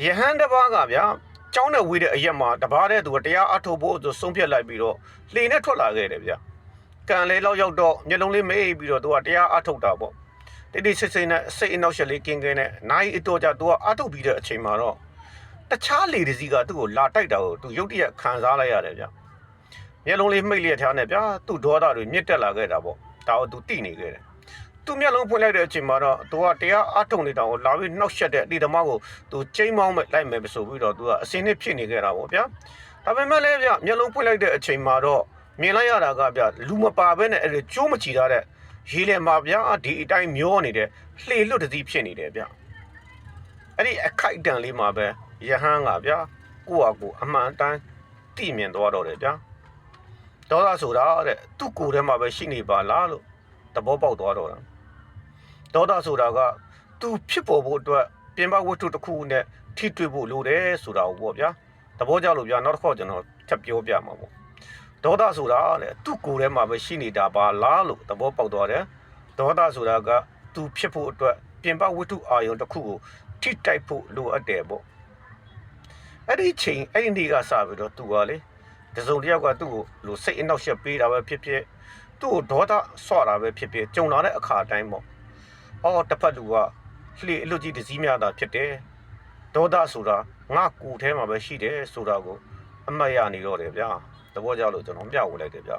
ယဟန်တစ်ပါးကဗျာကျောင်းနဲ့ဝေးတဲ့အရက်မှာတပါးတဲ့သူကတရားအထုတ်ဖို့ဆိုဆုံးဖြတ်လိုက်ပြီးတော့လှေနဲ့ထွက်လာခဲ့တယ်ဗျာကန်လေးလောက်ရောက်တော့မျက်လုံးလေးမေးပြီးတော့သူကတရားအထုတ်တာပေါ့တိတိဆိတ်ဆိတ်နဲ့စိတ်အနှောက်ယှက်လေးကင်းကင်းနဲ့နိုင်အတော်ကြသူကအထုတ်ပြီးတဲ့အချိန်မှာတော့တခြားလေတစ်စီးကသူ့ကိုလာတိုက်တာကိုသူရုတ်တရက်ခံစားလိုက်ရတယ်ဗျာမျက်လုံးလေးမိတ်လျက်ထားနဲ့ဗျာသူ့ဒေါသတွေမြင့်တက်လာခဲ့တာပေါ့ဒါကိုသူတိနေခဲ့တယ်သူမျက်လုံးဖွင့်လိုက်တဲ့အချိန်မှာတော့သူကတရားအထုတ်နေတာကိုလာပြီးနှောက်ယှက်တဲ့အဒီဓမ္မကိုသူချိန်မောင်းမဲ့လိုက်မယ်ဆိုပြီးတော့သူကအစင်းနဲ့ဖြစ်နေခဲ့တာပေါ့ဗျာဒါပေမဲ့လည်းဗျမျက်လုံးဖွင့်လိုက်တဲ့အချိန်မှာတော့မြင်လိုက်ရတာကဗျလူမပါဘဲနဲ့အဲ့ဒီကျိုးမချီထားတဲ့ရေလေမှာဗျဒီအတိုင်းမျောနေတဲ့လှေလွတ်တစည်းဖြစ်နေတယ်ဗျအဲ့ဒီအခိုက်အတန့်လေးမှာပဲယဟန်ကဗျကိုယ့်ဟာကိုအမှန်တမ်းသိမြင်သွားတော့တယ်ဗျဒေါသဆိုတာတဲ့သူ့ကိုယ်ထဲမှာပဲရှိနေပါလားလို့သဘောပေါက်သွားတော့တာဒေါသဆိုတာကသူဖြစ်ပေါ်ဖို့အတွက်ပြင်ပဝတ္ထုတစ်ခုနဲ့ထိတွေ့ဖို့လိုတယ်ဆိုတာကိုပေါ့ဗျာသဘောကျလို့ဗျာနောက်တစ်ခေါက်ကျွန်တော်ထပ်ပြောပြမှာပေါ့ဒေါသဆိုတာတဲ့သူ့ကိုယ်ထဲမှာပဲရှိနေတာပါလားလို့သဘောပေါက်သွားတယ်ဒေါသဆိုတာကသူဖြစ်ဖို့အတွက်ပြင်ပဝတ္ထုအာယုံတစ်ခုကိုထိတိုက်ဖို့လိုအပ်တယ်ပေါ့အဲ့ဒီချိန်အဲ့ဒီနေ့ကစပြီးတော့သူကလေတစုံတစ်ယောက်ကသူ့ကိုလိုစိတ်အနှောက်ယှက်ပေးတာပဲဖြစ်ဖြစ်သူ့ကိုဒေါသဆွတာပဲဖြစ်ဖြစ်ကြုံလာတဲ့အခါတိုင်းပေါ့အော်တစ်ဖက်လူကလှေအလွတ်ကြီးတစည်းများတာဖြစ်တယ်ဒေါသဆိုတာငါကိုယ်ထဲမှာပဲရှိတယ်ဆိုတာကိုအမှတ်ရနေတော့တယ်ဗျာသဘောကျလို့ကျွန်တော်ပြဝေလိုက်တယ်ဗျာ